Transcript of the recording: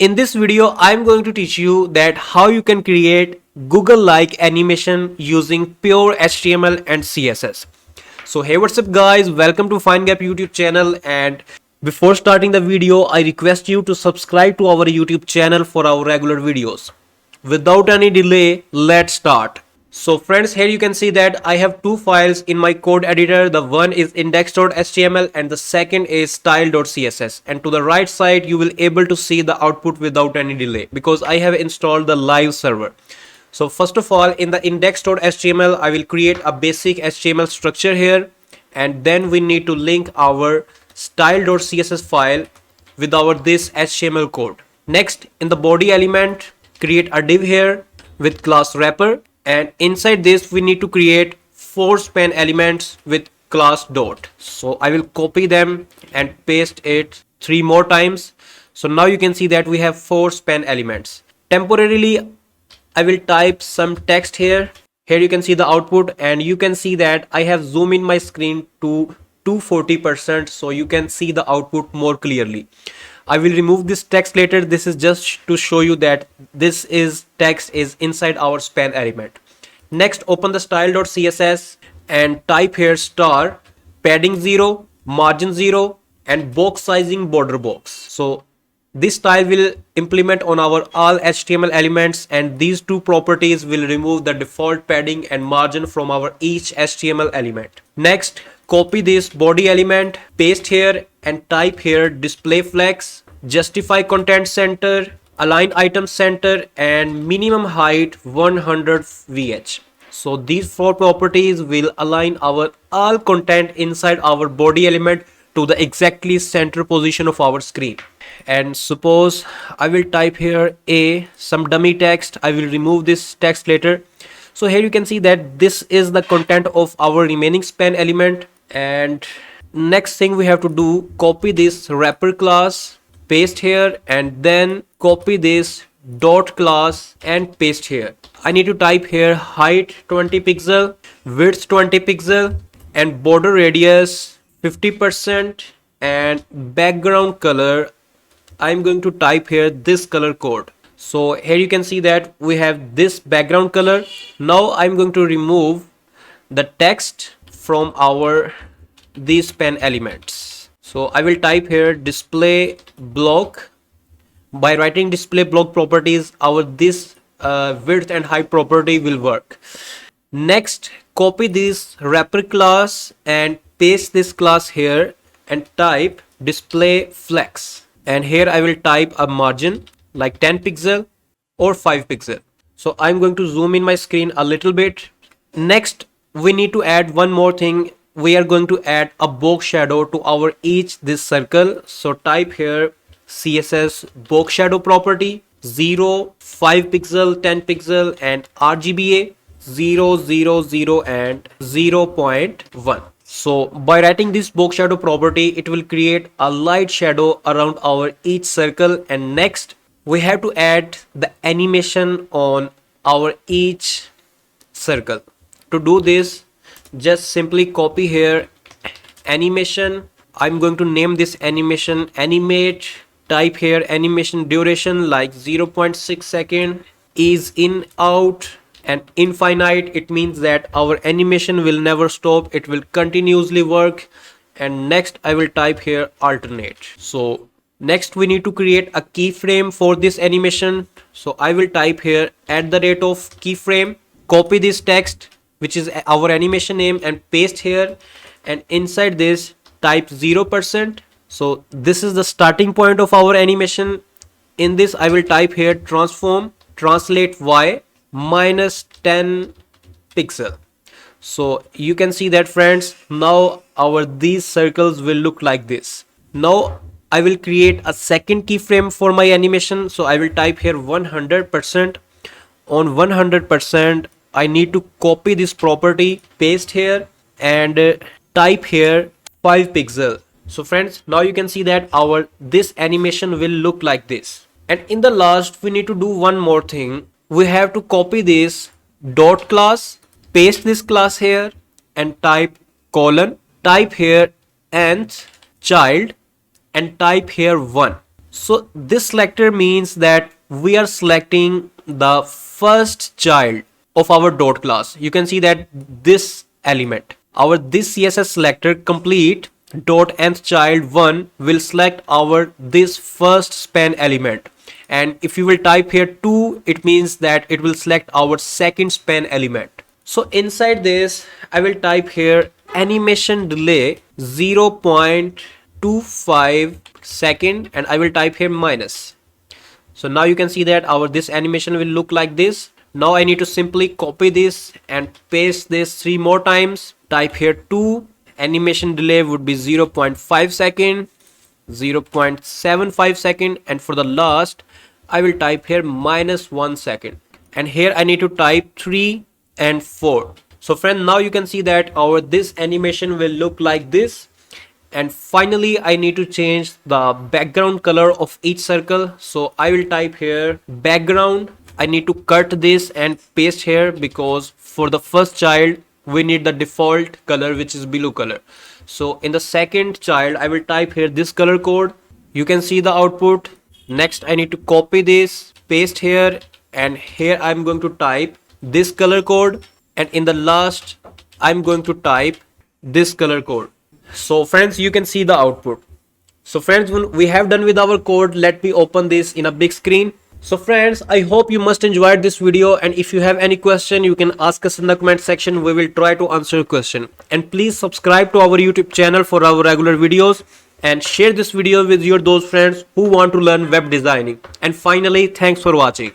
In this video, I'm going to teach you that how you can create Google-like animation using pure HTML and CSS. So hey, what's up guys? Welcome to FindGap YouTube channel, and before starting the video, I request you to subscribe to our YouTube channel for our regular videos. Without any delay, let's start. So friends, here you can see that I have two files in my code editor. The one is index.html and the second is style.css, and to the right side you will able to see the output without any delay because I have installed the live server. So first of all, in the index.html I will create a basic HTML structure here, and then we need to link our style.css file with our this HTML code. Next, in the body element, create a div here with class wrapper, and inside this we need to create four span elements with class dot. So I will copy them and paste it 3 more times. So now you can see that we have 4 span elements. Temporarily I will type some text here. Here you can see the output, and you can see that I have zoomed in my screen to 240%, so you can see the output more clearly. I will remove this text later. This is just to show you that this is text is inside our span element. Next, open the style.css and type here star padding 0, margin 0, and box sizing border box. So this style will implement on our all HTML elements, and these two properties will remove the default padding and margin from our each HTML element. Next, copy this body element, paste here and type here display flex, justify content center, align item center, and minimum height 100 VH. So these 4 properties will align our all content inside our body element to the exactly center position of our screen. And suppose I will type here some dummy text. I will remove this text later. So here you can see that this is the content of our remaining span element. And next thing we have to do, copy this wrapper class, paste here, and then copy this dot class and paste here. I need to type here height 20 pixel, width 20 pixel, and border radius 50%, and background color I'm going to type here this color code. So here you can see that we have this background color. Now I'm going to remove the text from our these span elements. So I will type here display block. By writing display block properties, our this width and height property will work. Next, copy this wrapper class and paste this class here and type display flex. And here I will type a margin like 10 pixel or 5 pixel. So I'm going to zoom in my screen a little bit. Next, we need to add one more thing. We are going to add a box shadow to our each this circle. So type here CSS box shadow property 0, 5 pixel, 10 pixel, and RGBA 0, 0, 0, and 0.1. So by writing this box shadow property, it will create a light shadow around our each circle. And next we have to add the animation on our each circle. To do this, just simply copy here animation. I'm going to name this animation animate. Type here animation duration like 0.6 second, is in out, and infinite. It means that our animation will never stop, it will continuously work. And next I will type here alternate. So next we need to create a keyframe for this animation. So I will type here @ of keyframe, copy this text which is our animation name and paste here, and inside this type 0%. So this is the starting point of our animation. In this I will type here transform translate y -10 pixel. So you can see that friends, now our these circles will look like this. Now I will create a second keyframe for my animation. So I will type here 100%. On 100% I need to copy this property, paste here, and type here 5 pixel. So friends, now you can see that our this animation will look like this. And in the last we need to do one more thing. We have to copy this dot class, paste this class here, and type colon, type here nth child, and type here 1. So this selector means that we are selecting the first child of our dot class. You can see that this element, our this CSS selector complete dot nth child 1 will select our this first span element, and if you will type here 2, it means that it will select our second span element. So inside this I will type here animation delay 0.25 second, and I will type here minus. So now you can see that our this animation will look like this. Now I need to simply copy this and paste this 3 more times. Type here 2, animation delay would be 0.5 second, 0.75 second, and for the last I will type here minus 1 second, and here I need to type 3 and 4. So friend, now you can see that our this animation will look like this. And finally I need to change the background color of each circle. So I will type here background. I need to cut this and paste here because for the first child we need the default color, which is blue color. So in the second child I will type here this color code. You can see the output. Next I need to copy this, paste here, and here I'm going to type this color code, and in the last I'm going to type this color code. So friends, you can see the output. So friends, when we have done with our code, let me open this in a big screen. So friends, I hope you must enjoyed this video, and if you have any question you can ask us in the comment section. We will try to answer your question, and please subscribe to our YouTube channel for our regular videos, and share this video with your those friends who want to learn web designing. And finally, thanks for watching.